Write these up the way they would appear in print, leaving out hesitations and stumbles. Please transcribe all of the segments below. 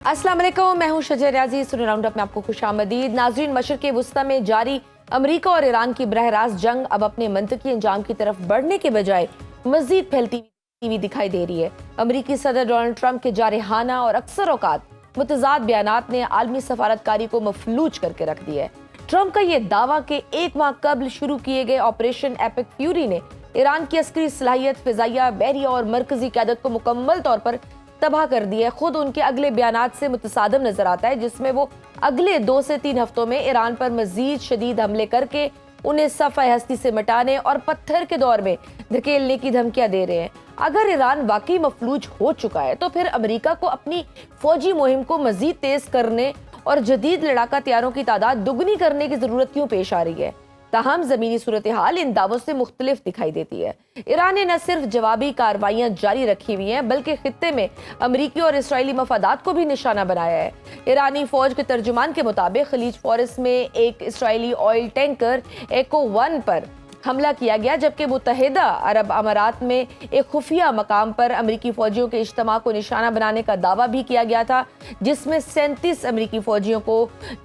अस्सलाम वालेकुम, मैं हूं शजर रियाजी। सुन राउंड अप में आपको खुशामदीद। नाज़रीन, मशरिक़ वुस्ता में जारी अमरीका और ईरान की बरह रास्त जंग अब अपने मंतकी अंजाम की तरफ बढ़ने के बजाय मजीद फैलती हुई दिखाई दे रही है। अमरीकी सदर डोनाल्ड ट्रंप के जारहाना और अक्सर औकात मुतज़ाद बयानात ने आलमी सफारतकारी को मफलूज करके रख दिया है। ट्रंप का यह दावा कि एक माह कबल शुरू किए गए ऑपरेशन एपिक फ्यूरी ने ईरान की अस्करी सलाहियत, फिजाइया, बहरिया और मरकजी क़यादत को मुकम्मल तौर पर तबाह कर दिया है, खुद उनके अगले बयानात से मुतसादम नजर आता है, जिसमें वो अगले 2 से 3 हफ्तों में ईरान पर मजीद शदीद हमले करके उन्हें सफ़ा हस्ती से मिटाने और पत्थर के दौर में धकेलने की धमकियां दे रहे हैं। अगर ईरान वाकई मफलूज हो चुका है तो फिर अमेरिका को अपनी फौजी मुहिम को मजीद तेज करने और जदीद लड़ाका तैयारों की तादाद दुगनी करने की जरूरत क्यों पेश आ रही है। ताहम जमीनी सूरत हाल इन दावों से मुख्तलिफ दिखाई देती है। ईरान ने न सिर्फ जवाबी कार्रवाइयां जारी रखी हुई हैं, बल्कि खित्ते में अमरीकी और इसराइली मफादात को भी निशाना बनाया है। ईरानी फौज के तर्जुमान के मुताबिक खलीज फारस में एक इसराइली ऑयल टैंकर एको 1 पर हमला किया गया, जबकि मुत्तहिदा अरब अमारात में एक खुफिया मकाम पर अमरीकी फौजियों के इज्तिमा को निशाना बनाने का दावा भी किया गया था, जिसमें 37 अमरीकी फौजियों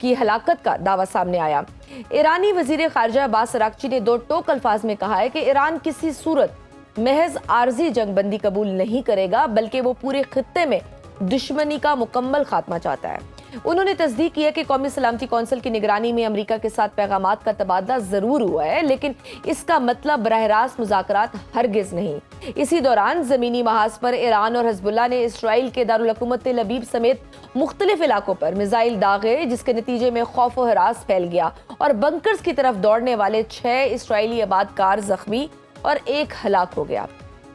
की हलाकत का दावा सामने आया। ईरानी वजीर खारजा अब्बास अरागची ने दो टोक अल्फाज में कहा है कि ईरान किसी सूरत महज आर्जी जंगबंदी कबूल नहीं करेगा, बल्कि वो पूरे खित्ते में दुश्मनी का मुकम्मल खात्मा चाहता है। उन्होंने तस्दीक किया कि कौमी सलामती कौंसिल की निगरानी में अमरीका के साथ पैगामात का तबादला जरूर हुआ है, लेकिन इसका मतलब बरह रास्त मुज़ाकरात हरगिज नहीं। इसी दौरान जमीनी महाज पर ईरान और हिज़्बुल्लाह ने इसराइल के दारुल हुकूमत तेल अवीव समेत मुख्तलिफ इलाकों पर मिसाइल दागे, जिसके नतीजे में खौफ व हरास फैल गया और बंकर्स की तरफ दौड़ने वाले 6 इसराइली आबादकार जख्मी और 1 हलाक हो गया।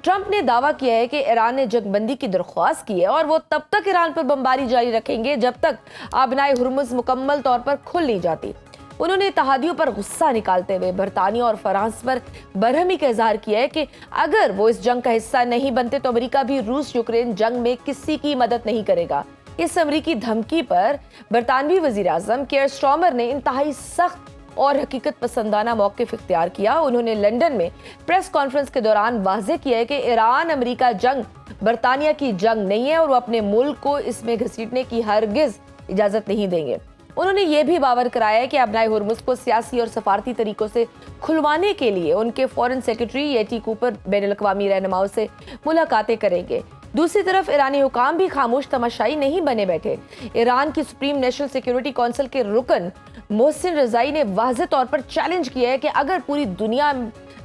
ट्रंप ने दावा किया है कि ईरान ने जंगबंदी की दरख्वास्त की है और वो तब तक ईरान पर बमबारी जारी रखेंगे जब तक आबनाए हुर्मुज़ मुकम्मल तौर पर खुल नहीं जाती। उन्होंने इत्तेहादियों पर गुस्सा निकालते हुए बरतानिया और फ्रांस पर बरहमी का इजहार किया है कि अगर वो इस जंग का हिस्सा नहीं बनते तो अमेरिका भी रूस यूक्रेन जंग में किसी की मदद नहीं करेगा। इस अमरीकी धमकी पर बरतानवी वजीर आजम केयर स्टार्मर ने इंतहाई सख्त और हकीकत पसंदाना मौक़िफ़ इख्तियार किया। उन्होंने लंदन में प्रेस कॉन्फ्रेंस के दौरान वाज़ेह किया है कि ईरान अमेरिका जंग बरतानिया की जंग नहीं है और वो अपने मुल्क को इसमें घसीटने की हरगिज इजाज़त नहीं देंगे। उन्होंने ये भी बावर कराया है कि अपनाए हुर्मुज़ को सियासी और सफारती तरीकों से खुलवाने के लिए उनके फॉरेन सेक्रेटरी येटी कूपर बैनुल-अक़वामी रहनुमाओं से मुलाकातें करेंगे। दूसरी तरफ ईरानी हुकाम भी खामोश तमाशाई नहीं बने बैठे। ईरान की सुप्रीम नेशनल सिक्योरिटी काउंसिल के रुकन मोहसिन रजाई ने वाज़ेह तौर पर चैलेंज किया है कि अगर पूरी दुनिया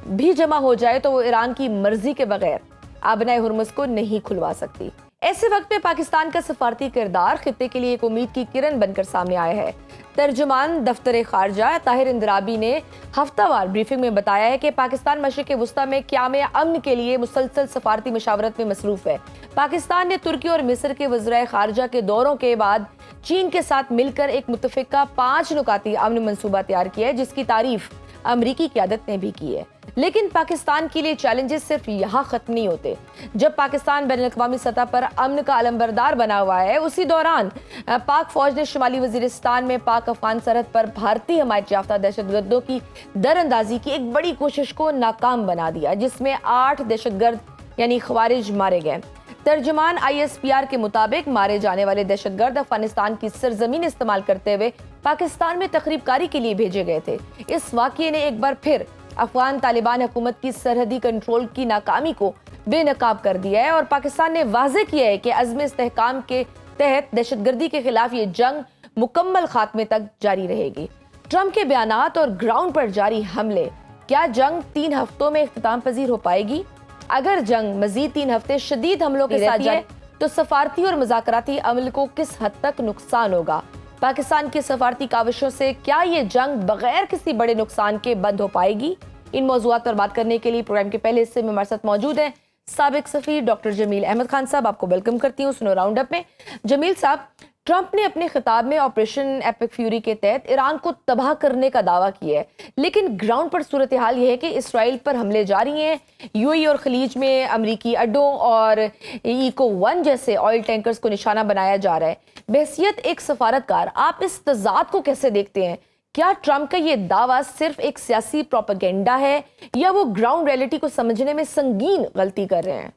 भी जमा हो जाए तो वो ईरान की मर्जी के बगैर आबनाए हुर्मुज़ को नहीं खुलवा सकती। ऐसे वक्त में पाकिस्तान का सफारती किरदार खित्ते के लिए एक उम्मीद की किरण बनकर सामने आया है। तर्जुमान दफ्तर खारजा ताहिर इंदराबी ने हफ्तावार ब्रीफिंग में बताया है कि पाकिस्तान मशरिक़ वुस्ता में क़याम अमन के लिए मुसलसल सफारती मशावरत में मसरूफ है। पाकिस्तान ने तुर्की और मिस्र के वज़राए खारजा के दौरों के बाद चीन के साथ मिलकर एक मुत्तफ़िका 5 नुकाती अमन मनसूबा तैयार किया है, जिसकी तारीफ अमरीकी क़यादत ने भी की है। लेकिन पाकिस्तान के लिए चैलेंजेस सिर्फ यहाँ खत्म नहीं होते। जब पाकिस्तान बैनुल-अक़वामी सतह पर अमन का अलमबरदार बना हुआ है, उसी दौरान पाक फौज ने शुमाली वजीरिस्तान में पाक अफगान सरहद पर भारतीय हमायत याफ्ता दहशतगर्दों की दरअंदाजी की एक बड़ी कोशिश को नाकाम बना दिया, जिसमें 8 दहशतगर्द यानी खवारिज मारे गए। तर्जुमान ISPR के मुताबिक मारे जाने वाले दहशतगर्द अफगानिस्तान की सरजमीन इस्तेमाल करते हुए पाकिस्तान में तकरीबकारी के लिए भेजे गए थे। इस वाक़ये ने एक बार फिर अफगान तालिबान हुकूमत की सरहदी कंट्रोल की नाकामी को बेनकाब कर दिया है और पाकिस्तान ने वाज़ेह किया है कि अज़्म इस्तेहकाम के तहत दहशतगर्दी के खिलाफ ये जंग मुकम्मल खात्मे तक जारी रहेगी। ट्रंप के बयानात और ग्राउंड पर जारी हमले, क्या जंग 3 हफ्तों में इख्तिताम पजीर हो पाएगी? अगर जंग मजीद 3 हफ्ते शदीद हमलों के साथ जाए तो सफारती और मुज़ाकराती अमल को किस हद तक नुकसान होगा? पाकिस्तान की सफारती काविशों से क्या ये जंग बगैर किसी बड़े नुकसान के बंद हो पाएगी? इन मौज़ूआत पर बात करने के लिए प्रोग्राम के पहले हिस्से में हमारे साथ मौजूद हैं साबिक सफ़ीर डॉक्टर जमील अहमद खान साहब। आपको वेलकम करती हूँ सुनो राउंड अप में। जमील साहब, ट्रंप ने अपने खिताब में ऑपरेशन एपिक फ्यूरी के तहत ईरान को तबाह करने का दावा किया है, लेकिन ग्राउंड पर सूरत हाल यह है कि इसराइल पर हमले जारी हैं। UAE और खलीज में अमरीकी अड्डों और एको 1 जैसे ऑयल टैंकर्स को निशाना बनाया जा रहा है। बहसियत एक सफारतकार, आप इस तज़ाद को कैसे देखते हैं? क्या ट्रंप का ये दावा सिर्फ एक सियासी प्रोपेगेंडा है या वो ग्राउंड रियलिटी को समझने में संगीन गलती कर रहे हैं?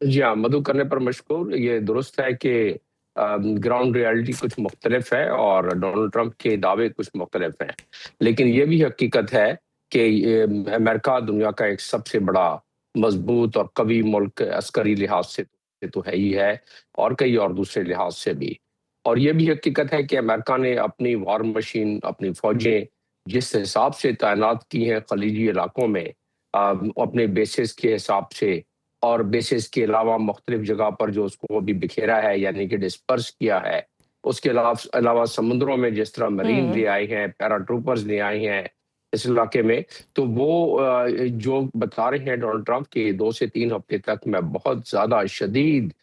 जी हाँ, मदु करने पर मशकूर। ये दुरुस्त है कि ग्राउंड रियलिटी कुछ मुख्तलिफ है और डोनाल्ड ट्रंप के दावे कुछ मुख्तलिफ हैं। लेकिन ये भी हकीकत है कि अमेरिका दुनिया का एक सबसे बड़ा मजबूत और कवी मुल्क अस्करी लिहाज से तो है ही है, और कई और दूसरे लिहाज से भी। और ये भी हकीकत है कि अमेरिका ने अपनी वार मशीन, अपनी फौजें जिस हिसाब से तैनात की हैं खलीजी इलाकों में, अपने बेसिस के हिसाब से, और बेसिस के अलावा मुख्तलिफ जगह पर जो उसको अभी बिखेरा है यानी कि डिस्पर्स किया है, उसके अलावा समुद्रों में जिस तरह मरीन ले आए हैं, पैराट्रूपर्स ले आए हैं इस इलाके में, तो वो जो बता रहे हैं डोनाल्ड ट्रंप के 2 से 3 हफ्ते तक मैं बहुत ज्यादा शदीद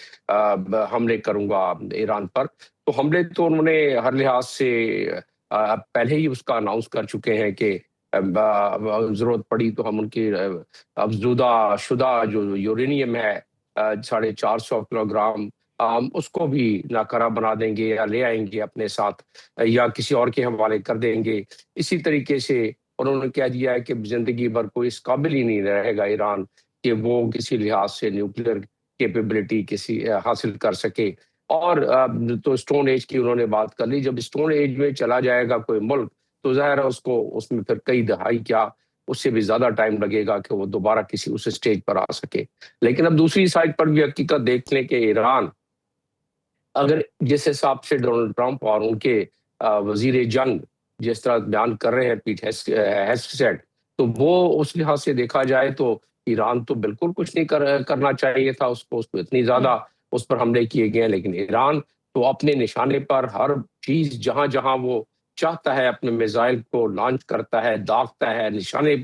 हमले करूंगा ईरान पर। तो हमले तो उन्होंने हर लिहाज से पहले ही उसका अनाउंस कर चुके हैं कि जरूरत पड़ी तो हम उनकी अफजूदा शुदा जो यूरेनियम है 450 किलोग्राम, उसको भी नाकारा बना देंगे या ले आएंगे अपने साथ या किसी और के हवाले कर देंगे। इसी तरीके से उन्होंने कह दिया है कि जिंदगी भर कोई इस काबिल ही नहीं रहेगा ईरान कि वो किसी लिहाज से न्यूक्लियर कैपेबिलिटी किसी हासिल कर सके। और तो स्टोन एज की उन्होंने बात कर ली। जब स्टोन एज में चला जाएगा कोई मुल्क तो जाहिर है उसको उसमें फिर कई दहाई क्या उससे भी ज्यादा टाइम लगेगा कि वो दोबारा किसी उस स्टेज पर आ सके। लेकिन अब दूसरी साइड पर भी हकीकत देख लें कि ईरान अगर जिस हिसाब से डोनाल्ड ट्रंप और उनके वजीर जंग जिस तरह बयान कर रहे हैं पीट हेगसेट, तो वो उस लिहाज से देखा जाए तो ईरान तो बिल्कुल कुछ नहीं करना चाहिए था उसको इतनी ज्यादा उस पर हमले किए गए हैं। लेकिन ईरान तो अपने निशाने पर हर चीज जहां जहां वो चाहता है अपने मिसाइल को लॉन्च करता है, दागता है, निशाने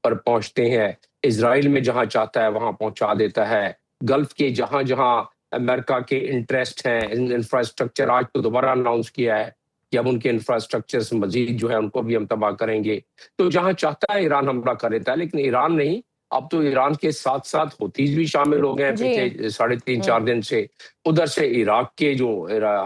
पर पहुंचते हैं। इसराइल में जहां चाहता है वहां पहुंचा देता है। गल्फ के जहां जहां अमेरिका के इंटरेस्ट हैं इंफ्रास्ट्रक्चर, आज तो दोबारा अनाउंस किया है कि अब उनके इंफ्रास्ट्रक्चर से मजीद जो है उनको भी हम तबाह करेंगे। तो जहां चाहता है ईरान हमला कर देता है। लेकिन ईरान नहीं, अब तो ईरान के साथ साथ हूतीज भी शामिल हो गए हैं पिछले 3.5-4 दिन से। उधर से इराक के जो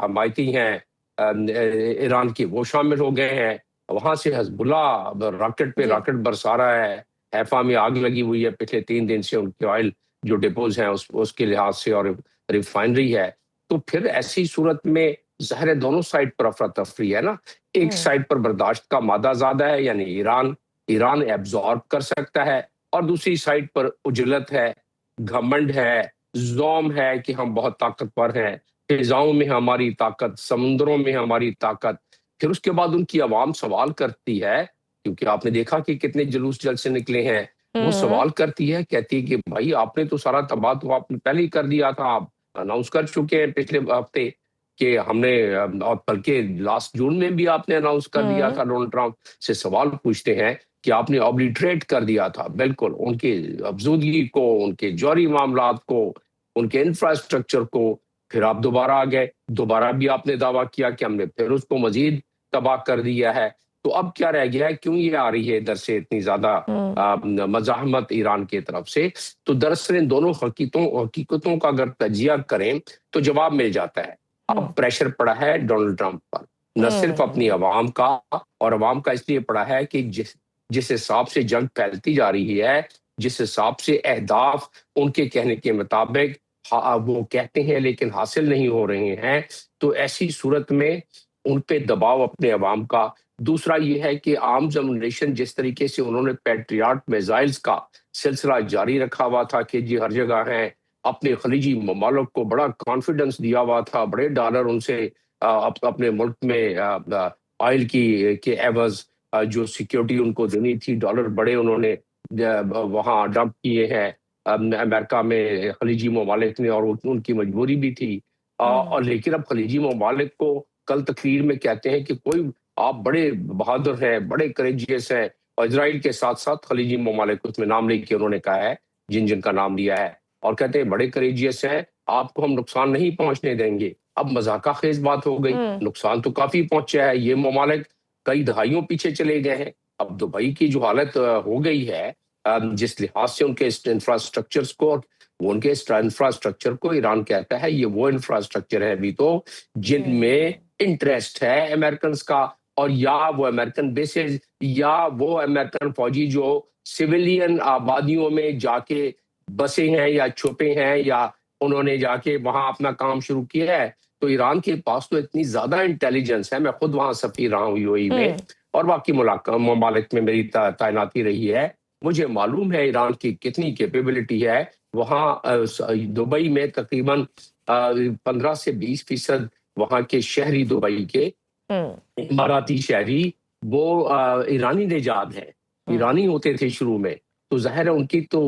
हमायती हैं ईरान की वो शामिल हो गए हैं। वहां से हजबुल्ला रॉकेट पे रॉकेट बरसा रहा है। हैफा में आग लगी हुई है पिछले 3 दिन से, उनके ऑयल जो डिपोज हैं उसके लिहाज से, और रिफाइनरी है। तो फिर ऐसी सूरत में ज़ाहिर दोनों साइड पर अफरा तफरी है ना। एक साइड पर बर्दाश्त का मादा ज्यादा है यानी ईरान एब्जॉर्ब कर सकता है, और दूसरी साइड पर उजलत है, घमंड है, ज़ौम है कि हम बहुत ताकतवर हैं, फिजाओं में हमारी ताकत, समुद्रों में हमारी ताकत। फिर उसके बाद उनकी आवाम सवाल करती है, क्योंकि आपने देखा कि कितने जुलूस जलसे निकले हैं, वो सवाल करती है, कहती है कि भाई आपने तो सारा तबाह तो आपने पहले ही कर दिया था, आप अनाउंस कर चुके हैं पिछले हफ्ते कि हमने, और बल्कि लास्ट जून में भी आपने अनाउंस कर दिया था। डोनाल्ड ट्रंप से सवाल पूछते हैं कि आपने ऑब्लिटरेट कर दिया था बिल्कुल उनके अफजूदगी को, उनके जौहरी मामलात को, उनके इंफ्रास्ट्रक्चर को। फिर आप दोबारा आ गए, दोबारा भी आपने दावा किया कि हमने फिर उसको मजीद तबाह कर दिया है। तो अब क्या रह गया है, क्यों ये आ रही है इधर से इतनी ज्यादा मज़ाहमत ईरान की तरफ से? तो दरअसल इन दोनों हकीकतों का अगर तजिया करें तो जवाब मिल जाता है। अब प्रेशर पड़ा है डोनाल्ड ट्रंप पर, न सिर्फ अपनी आवाम का, और आवाम का इसलिए पड़ा है कि जिस हिसाब से जंग फैलती जा रही है, जिस हिसाब से अहदाफ उनके कहने के मुताबिक वो कहते हैं लेकिन हासिल नहीं हो रहे हैं, तो ऐसी सूरत में उन पे दबाव अपने अवाम का। दूसरा ये है कि आर्म्स एमुनेशन जिस तरीके से उन्होंने पैट्रियट मिसाइल्स का सिलसिला जारी रखा हुआ था कि जी हर जगह है, अपने खलीजी ममालिक को बड़ा कॉन्फिडेंस दिया हुआ था, बड़े डॉलर उनसे अपने मुल्क में ऑयल के एवज जो सिक्योरिटी उनको देनी थी, डॉलर बड़े उन्होंने वहां डंप किए हैं अमेरिका में खलीजी ममालिक ने, और उनकी मजबूरी भी थी। और लेकिन अब खलीजी ममालिक को कल तकरीर में कहते हैं कि कोई आप बड़े बहादुर हैं, बड़े करेजियस हैं, और इजराइल के साथ साथ खलीजी ममालिक उसमें नाम लेके उन्होंने कहा है जिनका नाम लिया है, और कहते हैं बड़े करेजियस हैं, आपको हम नुकसान नहीं पहुंचने देंगे। अब मजाका खेज बात हो गई, नुकसान तो काफी पहुंचा है, ये ममालिक कई दहाइयों पीछे चले गए हैं। अब दुबई की जो हालत हो गई है, जिस लिहाज से उनके इंफ्रास्ट्रक्चर्स को, उनके इंफ्रास्ट्रक्चर को ईरान कहता है ये वो इंफ्रास्ट्रक्चर है अभी तो जिनमें इंटरेस्ट है अमेरिकन का, और या वो अमेरिकन बेसेस या वो अमेरिकन फौजी जो सिविलियन आबादियों में जाके बसे हैं या छुपे हैं, या उन्होंने जाके वहां अपना काम शुरू किया है, तो ईरान के पास तो इतनी ज्यादा इंटेलिजेंस है, मैं खुद वहां सफीर रहा हूँ यूएई में और बाकी ममालिक में मेरी तैनाती रही है। मुझे मालूम है ईरान की कितनी कैपेबिलिटी है। वहाँ दुबई में तकरीबन 15 से 20% वहाँ के शहरी दुबई के इमाराती शहरी वो ईरानी निजात है, ईरानी होते थे शुरू में। तो जाहिर है उनकी तो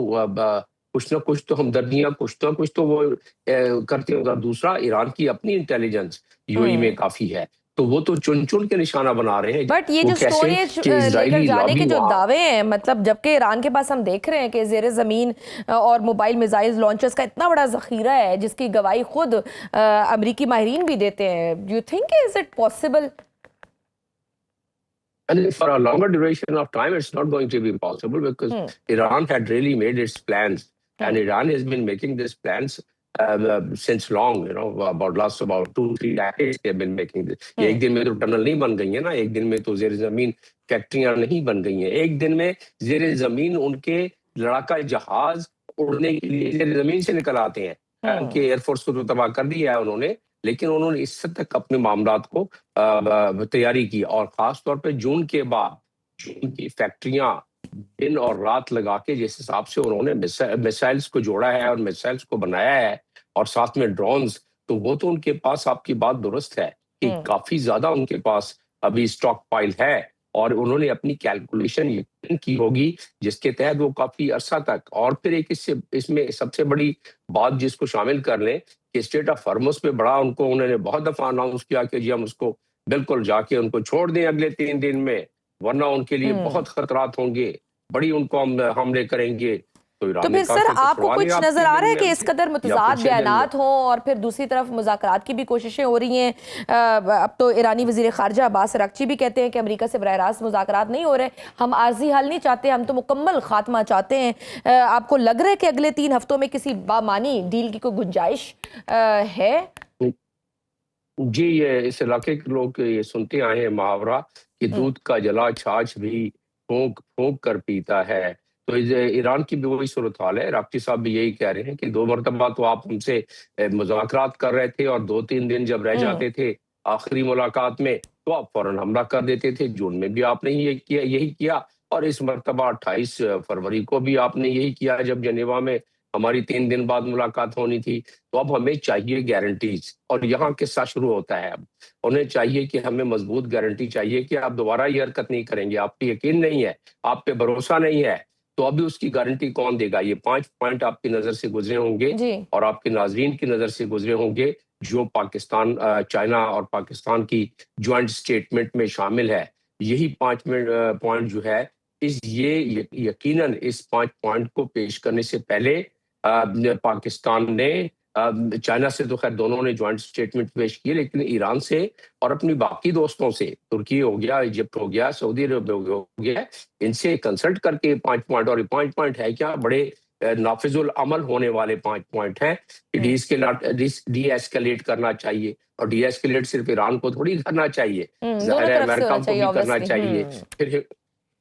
कुछ ना कुछ तो हमदर्दियां, कुछ ना कुछ तो वो करते होगा। दूसरा, ईरान की अपनी इंटेलिजेंस यूएई में काफी है, तो वो तो चुन चुन के निशाना बना रहे हैं। बट ये वो जो कैसे स्टोरेज कि लेकर इजरायली जाने के लॉबी जो वहाँ दावे हैं, मतलब जबकि ईरान के पास हम देख रहे हैं कि जेर जमीन और मोबाइल मिसाइल लॉन्चर्स का इतना बड़ा जखीरा है जिसकी गवाही खुद अमरीकी माहिरीन भी देते हैं। Do you think is it possible? And for a longer duration of time, it's not going to be possible because Iran had really made its plans, and Iran has been making these plans since long. You know, about 2-3 decades they've been making this. ये एक दिन में तो tunnel नहीं बन गई है ना, एक दिन में तो जेर जमीन फैक्ट्रियां नहीं बन गई हैं, एक दिन में जेर जमीन उनके लड़ाका जहाज उड़ने के लिए जेर जमीन से निकल आते हैं। उनके एयरफोर्स को तो तबाह कर दिया है उन्होंने, लेकिन उन्होंने इस हद तक अपने मामलात को तैयारी की। और खास तौर पे जून के बाद जून की फैक्ट्रियां दिन और रात लगा के जिस हिसाब से उन्होंने मिसाइल्स को जोड़ा है और मिसाइल्स को बनाया है और साथ में ड्रोन्स, तो वो तो उनके पास, आपकी बात दुरुस्त है कि काफी ज्यादा उनके पास अभी स्टॉक पाइल है और उन्होंने अपनी कैलकुलेशन की होगी जिसके तहत वो काफी अरसा तक। और फिर एक इसमें सबसे बड़ी बात जिसको शामिल कर लें कि स्टेट ऑफ हॉर्मुज़ पे बड़ा उन्होंने बहुत दफा अनाउंस किया कि जी हम उसको बिल्कुल जाके उनको छोड़ दें अगले 3 दिन में, वरना उनके लिए बहुत खतरात होंगे, बड़ी उनको हम हमले करेंगे। तो फिर सर आपको कुछ नजर आ रहा है कि इस कदर मुतज़ाद बयानात हों और फिर दूसरी तरफ मुज़ाकरात की भी कोशिशें हो रही हैं? अब तो ईरानी वज़ीर ख़ारजा अब्बास अराग़ची भी कहते हैं कि अमेरिका से बरह रास्त मुज़ाकरात नहीं हो रहे, हम आर्जी हल नहीं चाहते, हम तो मुकम्मल खात्मा चाहते हैं। आपको लग रहा है कि अगले 3 हफ्तों में किसी बामानी डील की कोई गुंजाइश है? जी, ये इस इलाके के लोग ये सुनते आए हैं मुहावरा कि दूध का जला छाछ भी फूंक फूंक कर पीता है। तो ईरान की भी वही सूरत हाल है। राक्ची साहब भी यही कह रहे हैं कि 2 मरतबा तो आप उनसे मुज़ाकरात कर रहे थे और 2-3 दिन जब रह जाते थे आखिरी मुलाकात में तो आप फौरन हमला कर देते थे। जून में भी आपने यही किया और इस मरतबा 28 फरवरी को भी आपने यही किया जब जनेवा में हमारी 3 दिन बाद मुलाकात होनी थी। तो अब हमें चाहिए गारंटीज, और यहाँ किस्सा शुरू होता है। अब उन्हें चाहिए कि हमें मजबूत गारंटी चाहिए कि आप दोबारा ये हरकत नहीं करेंगे, आप पे यकीन नहीं है, आप पे भरोसा नहीं है, तो अभी उसकी गारंटी कौन देगा? ये 5 पॉइंट आपकी नजर से गुजरे होंगे और आपके नाजरीन की नजर से गुजरे होंगे जो पाकिस्तान, चाइना और पाकिस्तान की ज्वाइंट स्टेटमेंट में शामिल है। यही 5 पॉइंट जो है ये यकीनन इस 5 पॉइंट को पेश करने से पहले पाकिस्तान ने चाइना से तो खैर दोनों ने ज्वाइंट स्टेटमेंट पेश किए, लेकिन ईरान से और अपनी बाकी दोस्तों से, तुर्की हो गया, इजिप्ट हो गया, सऊदी अरब हो गया, इनसे कंसल्ट करके 5 पॉइंट, और ये 5 पॉइंट है क्या, बड़े नाफिजुल अमल होने वाले 5 पॉइंट हैं कि डी एस्केलेट करना चाहिए। और डी एस्केलेट सिर्फ ईरान को थोड़ी करना चाहिए, जाहिर है अमेरिका को भी करना चाहिए। फिर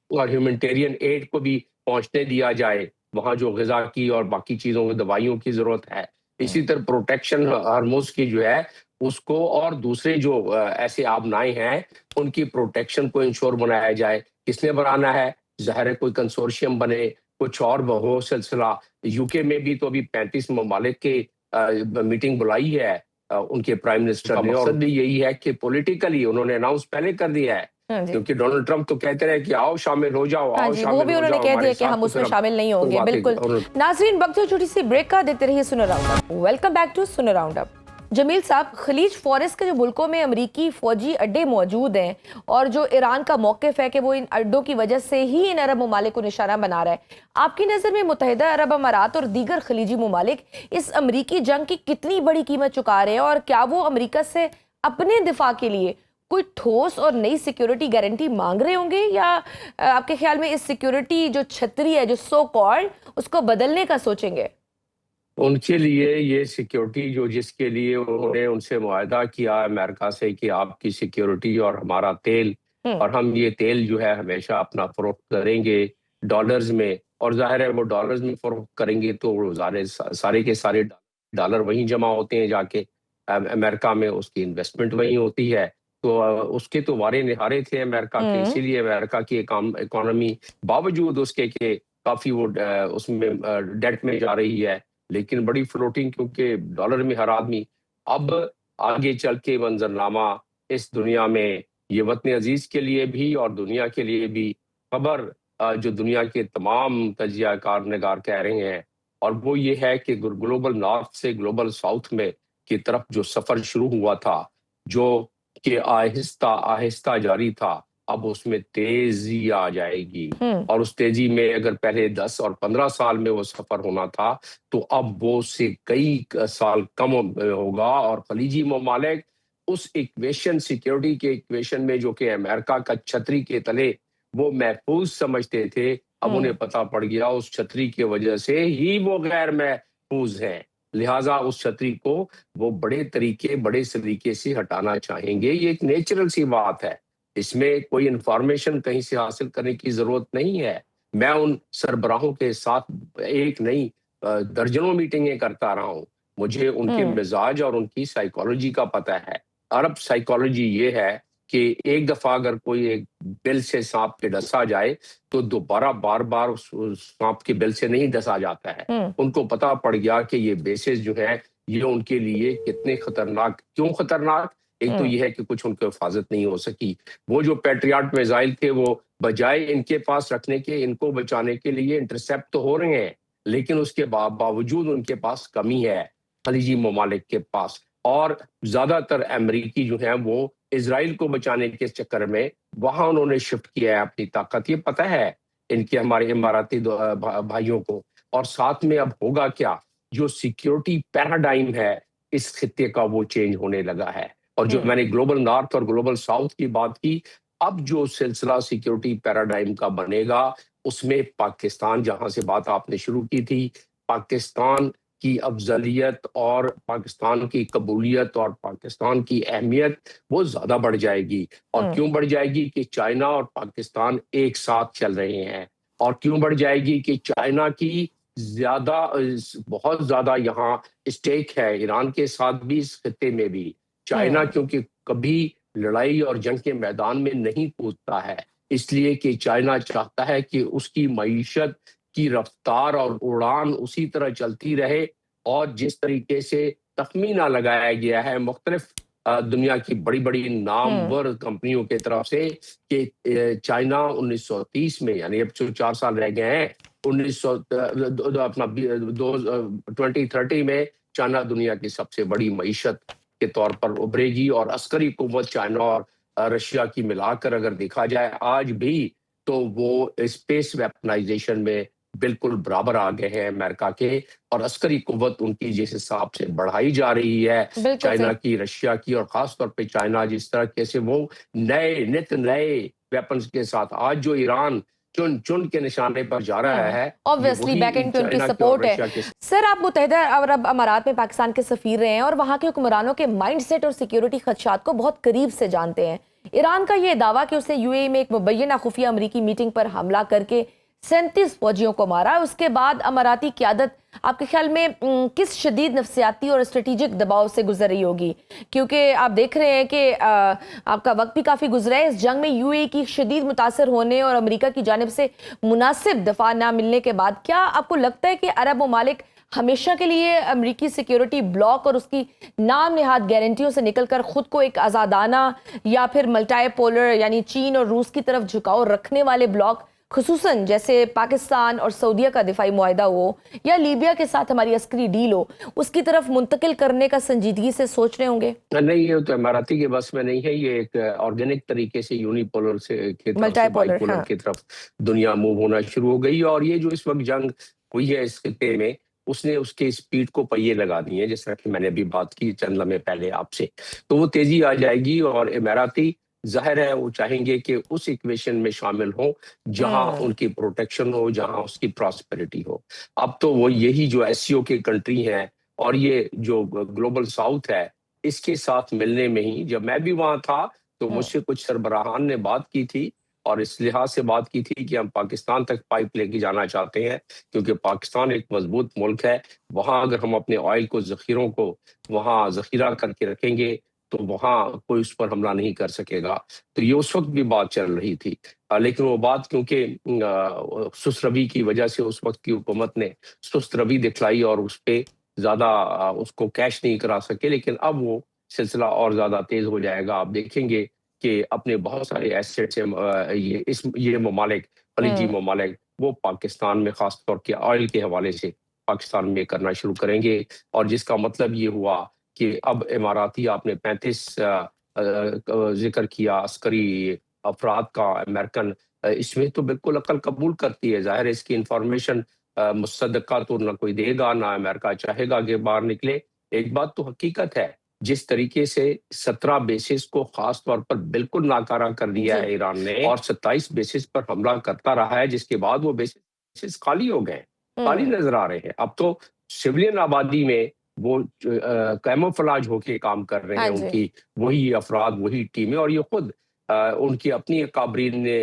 और ह्यूमैनिटेरियन एड को भी पहुंचने दिया जाए वहां जो ग़िज़ा की और बाकी चीजों की, दवाइयों की जरूरत है। इसी तरह प्रोटेक्शन हॉर्मुज़ की जो है उसको, और दूसरे जो ऐसे आबनाएं हैं उनकी प्रोटेक्शन को इंश्योर बनाया जाए। किसने बनाना है? ज़ाहिर है कोई कंसोर्शियम बने, कुछ और हो सिलसिला। यूके में भी तो अभी 35 ममालिक के मीटिंग बुलाई है उनके प्राइम मिनिस्टर ने, और भी यही है कि पॉलिटिकली उन्होंने अनाउंस पहले कर दिया है, क्योंकि डोनाल्ड ट्रंप तो कहते रहे कि आओ शामिल हो जाओ, आओ शामिल हो जाओ, वो भी उन्होंने कह दिया कि हम उसमें शामिल नहीं होंगे। बिल्कुल नाज़रीन, वक्त जो छोटी सी ब्रेक का देते रहिए Suno round up. Welcome back to Suno round up. Jameel sahab, खलीज फॉरेस्ट के जो मुल्कों में अमरीकी फौजी अड्डे मौजूद हैं और जो ईरान का मौक़िफ़ है कि वो इन अड्डों की वजह से ही इन अरब ममालिक को निशाना बना रहा है, आपकी नज़र में मुत्तहिदा अरब अमारात और दीगर खलीजी ममालिक इस अमरीकी जंग की कितनी बड़ी कीमत चुका रहे हैं, और क्या वो अमरीका से अपने दिफा के लिए कोई ठोस और नई सिक्योरिटी गारंटी मांग रहे होंगे, या आपके ख्याल में इस सिक्योरिटी जो छतरी है, जो सो कॉल्ड, उसको बदलने का सोचेंगे? उनके लिए ये सिक्योरिटी जो, जिसके लिए उन्होंने उनसे मुआहदा किया अमेरिका से कि आपकी सिक्योरिटी और हमारा तेल, और हम ये तेल जो है हमेशा अपना फरोख्त करेंगे डॉलर्स में, और जाहिर है वो डॉलर्स में फरोख्त करेंगे तो सारे के सारे डॉलर वहीं जमा होते हैं जाके। अमेरिका में उसकी इन्वेस्टमेंट वहीं होती है। तो उसके तो वारे निहारे थे अमेरिका के, इसीलिए अमेरिका की इकोनॉमी बावजूद उसके के काफी वो उसमें डेट में जा रही है, लेकिन बड़ी फ्लोटिंग, क्योंकि डॉलर में हर आदमी। अब आगे चल के मंजरनामा इस दुनिया में, ये वतन अजीज के लिए भी और दुनिया के लिए भी खबर जो दुनिया के तमाम तजियाकार निगार कह रहे हैं, और वो ये है कि ग्लोबल नॉर्थ से ग्लोबल साउथ में की तरफ जो सफर शुरू हुआ था, जो कि आहिस्ता आहिस्ता जारी था, अब उसमें तेजी आ जाएगी। और उस तेजी में अगर पहले 10 और 15 साल में वो सफर होना था, तो अब वो उससे कई साल कम होगा। और खलीजी ममालिक उस इक्वेशन, सिक्योरिटी के इक्वेशन में, जो कि अमेरिका का छतरी के तले वो महफूज समझते थे, अब उन्हें पता पड़ गया उस छतरी की वजह से ही वो गैर महफूज हैं। लिहाजा उस छतरी को वो बड़े सलीके से हटाना चाहेंगे। ये एक नेचुरल सी बात है, इसमें कोई इंफॉर्मेशन कहीं से हासिल करने की जरूरत नहीं है। मैं उन सरबराहों के साथ एक नहीं दर्जनों मीटिंगें करता रहा हूं, मुझे उनके मिजाज और उनकी साइकोलॉजी का पता है। अरब साइकोलॉजी ये है कि एक दफा अगर कोई एक बिल से सांप के डसा जाए, तो दोबारा बार बार उस सांप के बिल से नहीं डसा जाता है। उनको पता पड़ गया कि ये बेसिस जो है, ये उनके लिए कितने खतरनाक, क्यों खतरनाक। एक तो ये है कि कुछ उनको हिफाजत नहीं हो सकी। वो जो पैट्रियट मिसाइल थे, वो बजाय इनके पास रखने के, इनको बचाने के लिए इंटरसेप्ट तो हो रहे हैं, लेकिन उसके बावजूद उनके पास कमी है खलीजी ममालिक के पास। और ज्यादातर अमेरिकी जो है वो इजराइल को बचाने के चक्कर में वहां उन्होंने शिफ्ट किया है अपनी ताकत। ये पता है इनके, हमारे इमाराती भाइयों को। और साथ में अब होगा क्या, जो सिक्योरिटी पैराडाइम है इस खित्ते का, वो चेंज होने लगा है। और जो मैंने ग्लोबल नॉर्थ और ग्लोबल साउथ की बात की, अब जो सिलसिला सिक्योरिटी पैराडाइम का बनेगा, उसमें पाकिस्तान, जहां से बात आपने शुरू की थी, पाकिस्तान की अफजलियत और पाकिस्तान की कबूलियत और पाकिस्तान की अहमियत वो ज्यादा बढ़ जाएगी। और क्यों बढ़ जाएगी कि चाइना और पाकिस्तान एक साथ चल रहे हैं। और क्यों बढ़ जाएगी कि चाइना की बहुत ज्यादा यहाँ स्टेक है, ईरान के साथ भी, इस खित्ते में भी। चाइना क्योंकि कभी लड़ाई और जंग के मैदान में नहीं कूदता है, इसलिए कि चाइना चाहता है कि उसकी मईशत की रफ्तार और उड़ान उसी तरह चलती रहे। और जिस तरीके से तखमीना लगाया गया है मुख्तलिफ दुनिया की बड़ी बड़ी नामवर कंपनियों के तरफ से कि चाइना 1930 में, यानी अब 4 साल रह गए हैं, 2030 में चाइना दुनिया की सबसे बड़ी मईशत के तौर पर उभरेगी। और अस्करी कुव्वत चाइना और रशिया की मिलाकर अगर देखा जाए आज भी, तो वो स्पेस वेपनाइजेशन में बिल्कुल बराबर आ गए हैं अमेरिका के। और अस्करी कुव्वत उनकी जिस हिसाब से बढ़ाई जा रही है, चाइना की, रशिया की, और खासतौर पे चाइना जिस तरह कैसे वो नित नए वेपन्स के साथ, आज जो ईरान चुन चुन के निशाने पर जा रहा है, ऑब्वियसली बैक एंड पे उनकी सपोर्ट है। सर, आप मुत्तहिदा अरब अमारात में पाकिस्तान के सफीर रहे हैं और वहां के हुक्मरानों के माइंडसेट और सिक्योरिटी खदशात को बहुत करीब से जानते हैं। ईरान का ये दावा कि उसे यूएई में एक मुबैना खुफिया अमरीकी मीटिंग पर हमला करके 37 फौजियों को मारा, उसके बाद अमाराती क़यादत आपके ख्याल में किस शदीद नफ्सियाती और स्ट्रेटेजिक दबाव से गुजर रही होगी? क्योंकि आप देख रहे हैं कि आपका वक्त भी काफ़ी गुजरा है। इस जंग में यूएई की शदीद मुतासर होने और अमेरिका की जानिब से मुनासिब दफा ना मिलने के बाद, क्या आपको लगता है कि अरब ममालिक हमेशा के लिए अमरीकी सिक्योरिटी ब्लॉक और उसकी नाम निहाद गारंटियों से निकलकर खुद को एक आज़ादाना या फिर मल्टीपोलर यानी चीन और रूस की तरफ झुकाव रखने वाले ब्लॉक, खुसूसन जैसे पाकिस्तान और सऊदीया का दिफाई मुआहदा हो या लीबिया के साथ हमारी अस्करी डील हो, उसकी तरफ मुंतकिल करने का संजीदगी से सोच रहे होंगे? नहीं, ये तो इमाराती के बस में नहीं है। ये एक ऑर्गेनिक तरीके से यूनिपोलर से की तरफ से बाइपोलर की तरफ दुनिया मूव होना शुरू हो गई। और ये जो इस वक्त जंग हुई है इस खित्ते में, उसने उसके स्पीड को पहिए लगा दिए, जिस तरह की मैंने अभी बात की चंद लम्हे पहले आपसे। तो वो तेजी आ जाएगी और इमाराती जाहिर है वो चाहेंगे कि उस इक्वेशन में शामिल हो जहां उनकी प्रोटेक्शन हो, जहां उसकी प्रॉस्पेरिटी हो। अब तो वो यही जो एससीओ की कंट्री हैं और ये जो ग्लोबल साउथ है, इसके साथ मिलने में ही, जब मैं भी वहां था तो मुझसे कुछ सरबराहान ने बात की थी और इस लिहाज से बात की थी कि हम पाकिस्तान तक पाइप लेके जाना चाहते हैं, क्योंकि पाकिस्तान एक मजबूत मुल्क है। वहां अगर हम अपने ऑयल को जखीरों को वहां जखीरा करके रखेंगे तो वहां कोई उस पर हमला नहीं कर सकेगा। तो ये उस वक्त भी बात चल रही थी, लेकिन वो बात क्योंकि सुस्त रवि की वजह से उस वक्त की हुकूमत ने सुस्त रवि दिखलाई और उस पर ज्यादा उसको कैश नहीं करा सके। लेकिन अब वो सिलसिला और ज्यादा तेज हो जाएगा। आप देखेंगे कि अपने बहुत सारे एसेट्स ये ममालिक, खलीजी ममालिक, वो पाकिस्तान में खास तौर के ऑयल के हवाले से पाकिस्तान में करना शुरू करेंगे। और जिसका मतलब ये हुआ कि अब इमाराती, आपने 35 जिक्र किया अस्करी अफराद का, अमेरिकन, इसमें तो बिल्कुल अकल कबूल करती है। जाहिर है इसकी इंफॉर्मेशन मुसद्दका तो ना कोई देगा, ना अमेरिका चाहेगा कि बाहर निकले। एक बात तो हकीकत है, जिस तरीके से 17 बेसिस को खास तौर पर बिल्कुल नाकारा कर दिया है ईरान ने, और 27 बेसिस पर हमला करता रहा है, जिसके बाद वो बेसिस खाली हो गए, खाली नजर आ रहे हैं। अब तो सिविलियन आबादी में वो कैमोफ्लेज होके काम कर रहे हैं, उनकी वही अफराद, वही टीमें। और ये खुद उनकी अपनी काबरीन ने,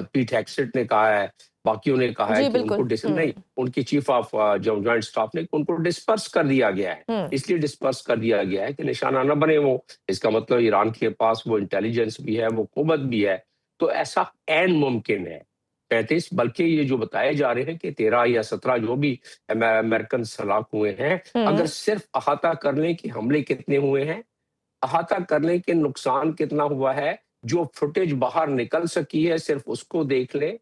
पीट हेगसेट ने कहा है, बाकियों ने कहा है कि उनको नहीं, उनकी चीफ ऑफ जॉइंट स्टाफ ने उनको डिस्पर्स कर दिया गया है। इसलिए डिस्पर्स कर दिया गया है कि निशाना न बने वो। इसका मतलब ईरान के पास वो इंटेलिजेंस भी है, वो कुव्वत भी है। तो ऐसा ऐन मुमकिन है 35, बल्कि ये जो बताए जा रहे हैं कि 13 या 17 जो भी अमेरिकन सलाख हुए हैं, अगर सिर्फ अहाता कर लें कि हमले कितने हुए हैं, अहाता करने के नुकसान कितना हुआ है, जो फुटेज बाहर निकल सकी है सिर्फ उसको देख लें,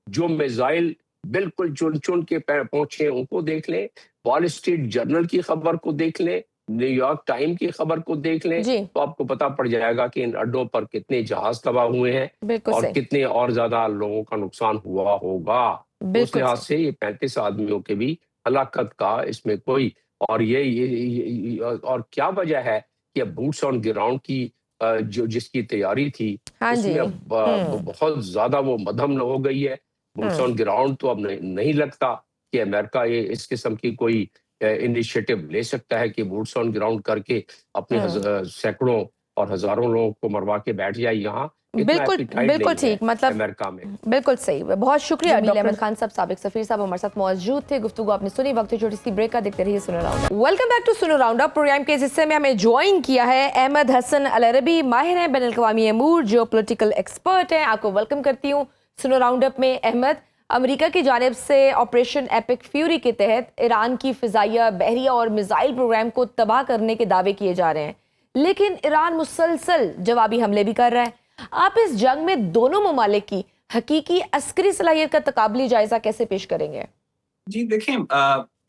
जो मिसाइल बिल्कुल चुन चुन के पहुंचे उनको देख लें, वॉल स्ट्रीट जर्नल की खबर को देख लें, न्यूयॉर्क टाइम की खबर को देख लें, तो आपको पता पड़ जाएगा कि इन अड्डों पर कितने जहाज तबाह हुए हैं और कितने और ज्यादा लोगों का नुकसान हुआ होगा। उस लिहाज से ये 35 आदमियों के भी हलाकत का इसमें कोई, और ये और क्या वजह है कि अब बूट्स ऑन ग्राउंड की जो जिसकी तैयारी थी, उसमें अब बहुत ज्यादा वो मद्धम हो गई है। बूट्स ऑन ग्राउंड तो अब नहीं लगता कि अमेरिका ये इस किस्म की कोई इनिशिएटिव ले सकता है कि बूट्स ऑन ग्राउंड करके अपने सैकड़ों और हजारों लोगों को मरवा के बैठ जाए यहाँ। बिल्कुल ठीक, मतलब अमेरिका में। बिल्कुल सही। बहुत शुक्रिया अदील अहमद खान साहब, साबिक सफीर साहब हमारे साथ मौजूद थे। गुफ्तगू आपने सुनी। वक्त छोटी सी ब्रेक का, देखते रहिए Suno round. Welcome back to Suno round up. Programme के इस हिस्से में हमें ज्वाइन किया है अहमद हसन अल अरबी, माहिर हैं बैनुल अक़वामी अमूर, जियोपॉलिटिकल एक्सपर्ट हैं। आपको वेलकम करती हूँ सुनो राउंड अप में। अहमद, अमेरिका की जानिब से ऑपरेशन एपिक फ्यूरी के तहत ईरान की फिजाइया, बहरिया और मिसाइल प्रोग्राम को तबाह करने के दावे किए जा रहे हैं, लेकिन ईरान मुसलसल जवाबी हमले भी कर रहा है। आप इस जंग में दोनों ममालिक की हकीकी अस्करी सलाहियत का तकाबली जायजा कैसे पेश करेंगे? जी देखें,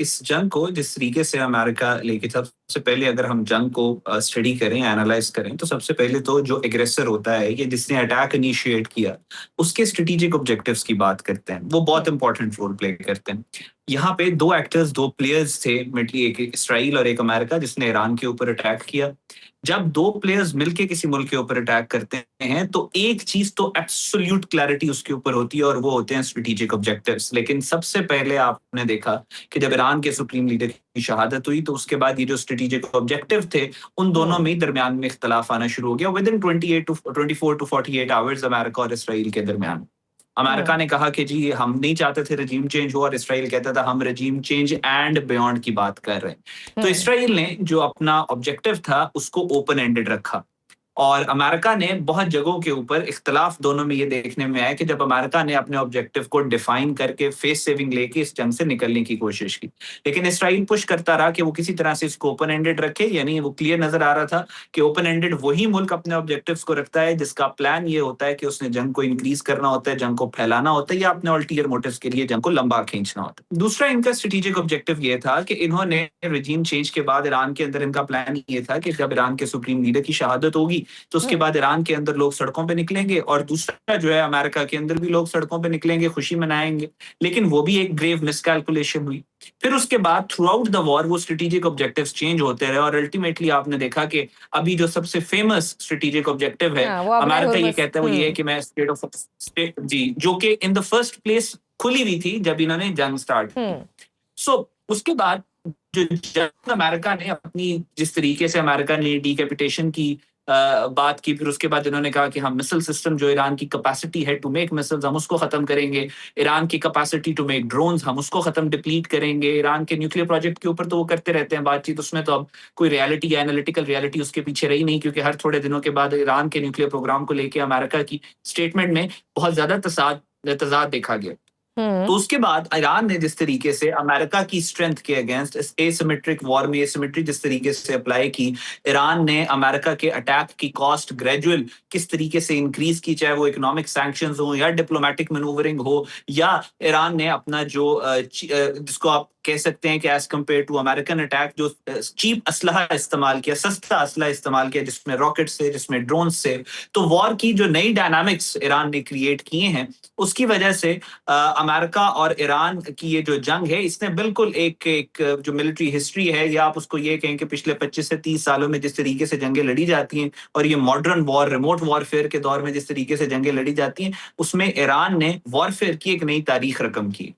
इस जंग को जिस तरीके से अमेरिका लेके, सबसे पहले अगर हम जंग को स्टडी करें, एनालाइज करें, तो सबसे पहले तो जो एग्रेसर होता है या जिसने अटैक इनिशिएट किया, उसके स्ट्रेटेजिक ऑब्जेक्टिव्स की बात करते हैं। वो बहुत इंपॉर्टेंट रोल प्ले करते हैं। यहाँ पे दो एक्टर्स, दो प्लेयर्स थे, एक इसराइल और एक अमेरिका, जिसने ईरान के ऊपर अटैक किया। जब दो प्लेयर्स मिलके किसी मुल्क के ऊपर अटैक करते हैं तो एक चीज तो एब्सोल्यूट क्लैरिटी उसके ऊपर होती है, और वो होते हैं स्ट्रेटेजिक ऑब्जेक्टिव्स। लेकिन सबसे पहले आपने देखा कि जब ईरान के सुप्रीम लीडर की शहादत हुई, तो उसके बाद ये जो स्ट्रेटेजिक ऑब्जेक्टिव थे, उन दोनों में दरमियान में इख्तलाफ आना शुरू हो गया। Within 24 to 48 hours America और इसराइल के दरमियान। अमेरिका ने कहा कि जी हम नहीं चाहते थे रजीम चेंज हो, और इसराइल कहता था हम रजीम चेंज एंड बियॉन्ड की बात कर रहे हैं। तो इसराइल ने जो अपना ऑब्जेक्टिव था उसको ओपन एंडेड रखा, और अमेरिका ने बहुत जगहों के ऊपर इख्तलाफ दोनों में ये देखने में आया कि जब अमेरिका ने अपने ऑब्जेक्टिव को डिफाइन करके फेस सेविंग लेके इस जंग से निकलने की कोशिश की, लेकिन इसराइल पुश करता रहा कि वो किसी तरह से इसको ओपन एंडेड रखे। यानी वो क्लियर नजर आ रहा था कि ओपन एंडेड वही मुल्क अपने ऑब्जेक्टिव्स को रखता है जिसका प्लान ये होता है कि उसने जंग को इंक्रीज करना होता है, जंग को फैलाना होता है, या अपने अल्टीरियर मोटिव्स के लिए जंग को लंबा खींचना होता है। दूसरा इनका स्ट्रेटेजिक ऑब्जेक्टिव ये था कि इन्होंने रजीम चेंज के बाद ईरान के अंदर इनका प्लान ये था कि जब ईरान के सुप्रीम लीडर की शहादत होगी तो उसके बाद ईरान के अंदर लोग सड़कों पे निकलेंगे, और दूसरा जो है अमेरिका के अंदर भी लोग सड़कों पे निकलेंगे, खुशी मनाएंगे। लेकिन वो भी एक ग्रेव मिसकैलकुलेशन हुई। फिर उसके बाद थ्रू आउट द वॉर वो स्ट्रेटेजिक ऑब्जेक्टिव्स चेंज होते रहे, और अल्टीमेटली आपने देखा कि अभी जो सबसे फेमस स्ट्रेटेजिक ऑब्जेक्टिव है, अमेरिका ये कहता है वो ये है कि मैं स्टेट ऑफ स्टेट, जी, जो कि इन द फर्स्ट प्लेस खुली हुई थी जब इन्होंने जंग स्टार्ट की। सो उसके बाद जो जंग अमेरिका ने अपनी, जिस तरीके से अमेरिका ने डीकैपिटेशन की बात की। फिर उसके बाद इन्होंने कहा कि हम मिसाइल सिस्टम, जो ईरान की कैपेसिटी है टू मेक मिसाइल्स, हम उसको खत्म करेंगे। ईरान की कैपेसिटी टू मेक ड्रोन्स, हम उसको खत्म डिप्लीट करेंगे। ईरान के न्यूक्लियर प्रोजेक्ट के ऊपर तो वो करते रहते हैं बातचीत, उसमें तो अब कोई रियलिटी या एनालिटिकल रियलिटी उसके पीछे रही नहीं, क्योंकि हर थोड़े दिनों के बाद ईरान के न्यूक्लियर प्रोग्राम को लेके अमेरिका की स्टेटमेंट में बहुत ज्यादा तजाद देखा गया। तो उसके बाद ईरान ने जिस तरीके से अमेरिका की स्ट्रेंथ के अगेंस्ट इस एसिमेट्रिक वॉर में एसिमेट्री जिस तरीके से अप्लाई की, ईरान ने अमेरिका के अटैक की कॉस्ट ग्रेजुअल किस तरीके से इंक्रीज की, चाहे वो इकोनॉमिक सैंक्शंस हो या डिप्लोमेटिक मैनूवरिंग हो, या ईरान ने अपना जो जिसको आप कह सकते हैं कि as compare to American attack, जो चीप असलहा इस्तेमाल किया, सस्ता असलहा इस्तेमाल किया, जिसमें रॉकेट से, जिसमें ड्रोन से। तो वॉर की जो नई डायनामिक्स ईरान ने क्रिएट किए हैं, उसकी वजह से अमेरिका और ईरान की ये जो जंग है, इसने बिल्कुल एक जो मिलिट्री हिस्ट्री है, या आप उसको ये कहें कि पिछले 25 से 30 सालों में जिस तरीके से जंगें लड़ी जाती हैं, और ये मॉडर्न वॉर, रिमोट वॉरफेयर के दौर में जिस तरीके से जंगें लड़ी जाती हैं, उसमें ईरान ने वॉरफेयर की एक नई तारीख रकम की।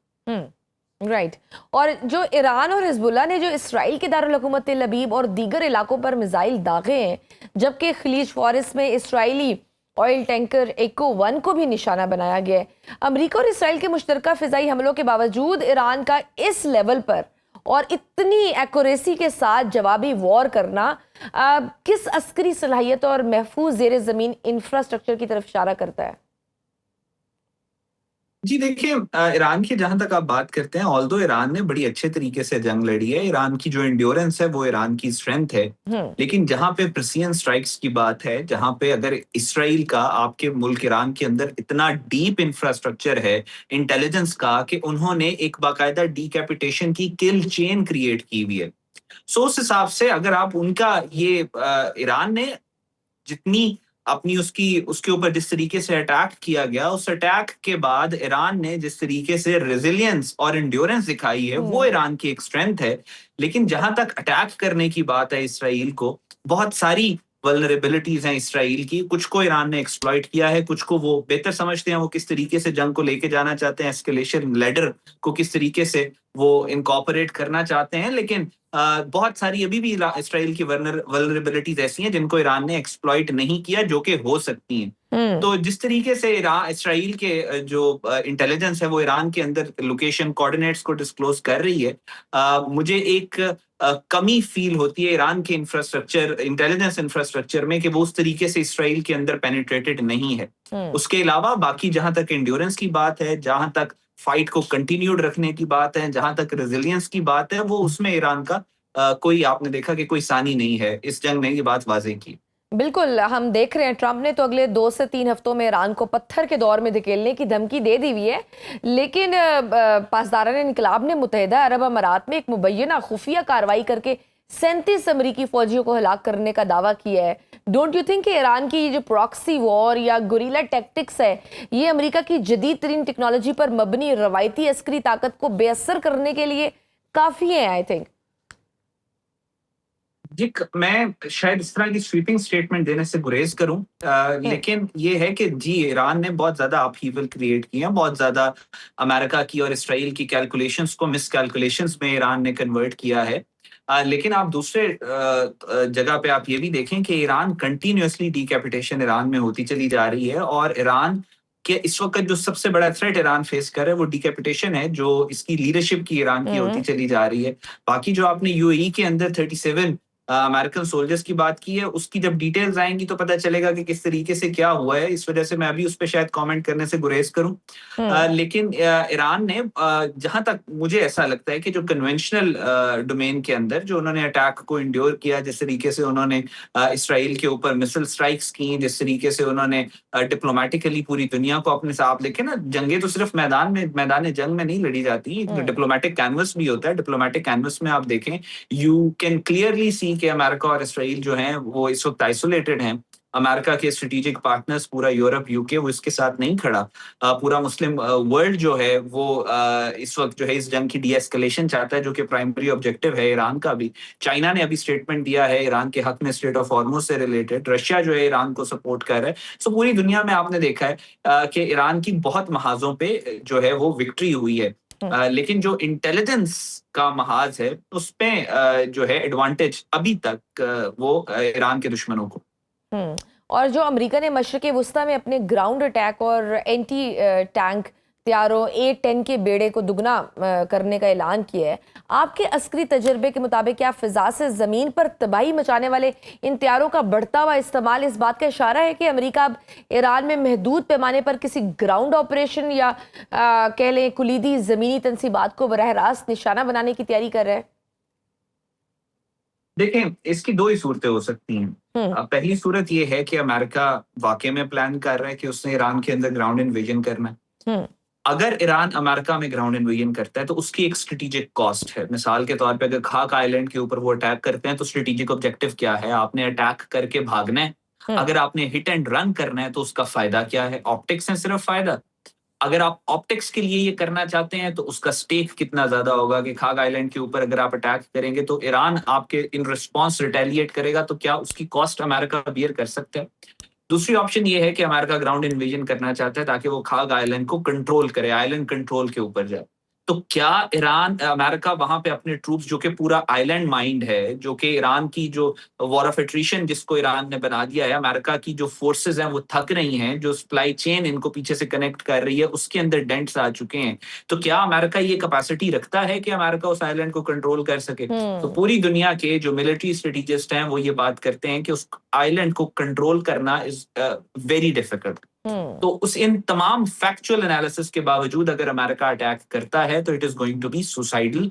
राइट। और जो ईरान और हिजबुल्लाह ने जो इसराइल के दारुल हुकूमत तेल अबीब और दीगर इलाकों पर मिसाइल दागे हैं, जबकि खलीज फॉरेस्ट में इसराइली ऑयल टैंकर एको 1 को भी निशाना बनाया गया है। अमेरिका और इसराइल के मुश्तरका फिजाई हमलों के बावजूद ईरान का इस लेवल पर और इतनी एक्यूरेसी के साथ जवाबी वॉर करना किस अस्करी सलाहियत और महफूज जेर ज़मीन इंफ्रास्ट्रक्चर की तरफ इशारा करता है? जी देखिए, ईरान की जहां तक आप बात करते हैं, ऑल्दो ईरान ने बड़ी अच्छे तरीके से जंग लड़ी है, ईरान की जो एंड्योरेंस है वो ईरान की स्ट्रेंथ है। लेकिन जहां पे प्रिसीजन स्ट्राइक्स की बात है, जहां पे अगर इसराइल का आपके मुल्क ईरान के अंदर इतना डीप इंफ्रास्ट्रक्चर है इंटेलिजेंस का, कि उन्होंने एक बाकायदा डीकैपिटेशन की किल चेन क्रिएट की हुई है। सो उस हिसाब से अगर आप उनका ये ईरान ने जितनी अपनी उसके ऊपर जिस तरीके से अटैक किया गया, उस अटैक के बाद ईरान ने जिस तरीके से रेजिलियंस और एंड्योरेंस दिखाई है, वो ईरान की एक स्ट्रेंथ है। लेकिन जहां तक अटैक करने की बात है इसराइल को, बहुत सारी वल्नरेबिलिटीज हैं इसराइल की। कुछ को ईरान ने एक्सप्लॉइट किया है, कुछ को वो बेहतर समझते हैं, वो किस तरीके से जंग को लेके जाना चाहते हैं, एस्केलेशन लैडर को किस तरीके से वो इनकॉर्पोरेट करना चाहते हैं। लेकिन बहुत सारी अभी भी इसराइल की वल्नरेबिलिटीज ऐसी हैं जिनको ईरान ने एक्सप्लॉइट नहीं किया, जो कि हो सकती हैं। तो जिस तरीके से इसराइल के जो इंटेलिजेंस है वो ईरान के अंदर लोकेशन कोऑर्डिनेट्स को डिस्क्लोज कर रही है, मुझे एक कमी फील होती है ईरान के इंफ्रास्ट्रक्चर, इंटेलिजेंस इंफ्रास्ट्रक्चर में, कि वो उस तरीके से इसराइल के अंदर पेनिट्रेटेड नहीं है। उसके अलावा बाकी जहां तक एंड्योरेंस की बात है, जहां तक फाइट को कंटिन्यूड रखने की बात है, जहां तक रेजिलियंस की बात है, वो उसमें ईरान का कोई, आपने देखा कि कोई सानी नहीं है। इस जंग ने ये बात वाज़ेह की। बिल्कुल, हम देख रहे हैं ट्रंप ने तो अगले 2 से 3 हफ्तों में ईरान को पत्थर के दौर में धकेलने की धमकी दे दी हुई है। लेकिन पासदारान इन्कलाब ने मुत्तहिदा अरब अमारात में एक मुबैना खुफिया कार्रवाई करके 37 अमरीकी फौजियों को हलाक करने का दावा किया है। डोंट यू थिंक कि ईरान की ये जो प्रॉक्सी वॉर या गुरिल्ला टैक्टिक्स है, ये अमेरिका की जदीद तरीन टेक्नोलॉजी पर मबनी रवायती अस्करी ताकत को बेअसर करने के लिए काफ़ी है? आई थिंक जी, मैं शायद इस तरह की स्वीपिंग स्टेटमेंट देने से गुरेज करूं, लेकिन ये है कि जी, ईरान ने बहुत ज्यादा अपहीवल क्रिएट किया, बहुत ज्यादा अमेरिका की और इसराइल की कैलकुलेशंस को मिस कैलकुलेशंस में ईरान ने कन्वर्ट किया है। लेकिन आप दूसरे जगह पे आप ये भी देखें कि ईरान कंटिन्यूअसली डीकैपिटेशन ईरान में होती चली जा रही है, और ईरान कि इस वक्त जो सबसे बड़ा थ्रेट ईरान फेस कर रहा है वो डीकैपिटेशन है, जो इसकी लीडरशिप की ईरान की होती चली जा रही है। बाकी जो आपने यूएई के अंदर 37 अमेरिकन सोल्जर्स की बात की है, उसकी जब डिटेल्स आएंगी तो पता चलेगा कि किस तरीके से क्या हुआ है। इस वजह से मैं अभी उस पर शायद कमेंट करने से गुरेज करूं। लेकिन ईरान ने जहां तक मुझे ऐसा लगता है कि जो कन्वेंशनल डोमेन के अंदर जो उन्होंने अटैक को इंड्योर किया, जिस तरीके से उन्होंने इसराइल के ऊपर मिसाइल स्ट्राइक्स की, जिस तरीके से उन्होंने डिप्लोमेटिकली पूरी दुनिया को अपने साथ, देखे ना, जंगें तो सिर्फ मैदान जंग में नहीं लड़ी जाती, डिप्लोमेटिक कैनवस भी होता है। डिप्लोमेटिक कैनवस में आप देखें, यू कैन क्लियरली सी कि अमेरिका और इसराइल जो हैं वो इस वक्त आइसोलेटेड हैं। अमेरिका के स्ट्रेटेजिक पार्टनर्स पूरा यूरोप, यूके, वो इसके साथ नहीं खड़ा। पूरा मुस्लिम वर्ल्ड जो है वो इस वक्त जो है इस जंग की डी एस्केलेशन चाहता है, जो कि प्राइमरी ऑब्जेक्टिव है ईरान का भी। चाइना ने अभी स्टेटमेंट दिया है ईरान के हक में स्ट्रेट ऑफ हॉर्मुज से रिलेटेड। रशिया जो है ईरान को सपोर्ट कर रहा है। सो पूरी दुनिया में आपने देखा है कि ईरान की बहुत महाजों पे जो है वो विक्ट्री हुई है। लेकिन जो इंटेलिजेंस का महाज है उस पे जो है एडवांटेज अभी तक वो ईरान के दुश्मनों को। और जो अमेरिका ने मशरक़ वस्ता में अपने ग्राउंड अटैक और एंटी टैंक तैयारों A-10 के बेड़े को दुगना करने का ऐलान किया है, आपके अस्करी तजर्बे के मुताबिक क्या फ़िज़ा से ज़मीन पर तबाही मचाने वाले इन तैयारों का बढ़ता हुआ इस्तेमाल इस बात का इशारा है कि अमेरिका अब ईरान में महदूद पैमाने पर किसी ग्राउंड ऑपरेशन या कह लें कुलीदी ज़मीनी तनसीबात को बरह रास्त निशाना बनाने की तैयारी कर रहा है? देखें, इसकी दो ही सूरतें हो सकती हैं। पहली सूरत ये है कि अमेरिका वाकई में प्लान कर रहा है कि उसने ईरान के अंदर ग्राउंड इन्वेजन करना है। अगर ईरान अमेरिका में ग्राउंड इन्वेजन करता है तो उसकी एक स्ट्रेटेजिक कॉस्ट है। मिसाल के तौर पे अगर खाक आइलैंड के ऊपर वो अटैक करते हैं तो स्ट्रेटेजिक ऑब्जेक्टिव क्या है? आपने अटैक करके भागना है। अगर आपने हिट एंड रन करना है तो उसका फायदा क्या है? ऑप्टिक्स है सिर्फ फायदा। अगर आप ऑप्टिक्स के लिए ये करना चाहते हैं तो उसका स्टेक कितना ज्यादा होगा कि खाग आइलैंड के ऊपर अगर आप अटैक करेंगे तो ईरान आपके इन रिस्पॉन्स रिटेलिएट करेगा, तो क्या उसकी कॉस्ट अमेरिका बियर कर सकता है? दूसरी ऑप्शन ये है कि अमेरिका ग्राउंड इन्वेजन करना चाहता है ताकि वो खाग आइलैंड को कंट्रोल करे, आइलैंड कंट्रोल के ऊपर जाए। तो क्या ईरान अमेरिका वहां पे अपने ट्रूप्स, जो कि पूरा आइलैंड माइंड है, जो कि ईरान की जो वॉर ऑफ एट्रिशन जिसको ईरान ने बना दिया है, अमेरिका की जो फोर्सेस हैं वो थक रही हैं, जो सप्लाई चेन इनको पीछे से कनेक्ट कर रही है उसके अंदर डेंट्स आ चुके हैं। तो क्या अमेरिका ये कैपेसिटी रखता है कि अमेरिका उस आइलैंड को कंट्रोल कर सके? तो पूरी दुनिया के जो मिलिट्री स्ट्रेटेजिस्ट हैं वो ये बात करते हैं कि उस आइलैंड को कंट्रोल करना इज वेरी डिफिकल्ट। तो उस इन तमाम फैक्चुअल एनालिसिस के बावजूद अगर अमेरिका अटैक करता है तो it is going to be suicidal.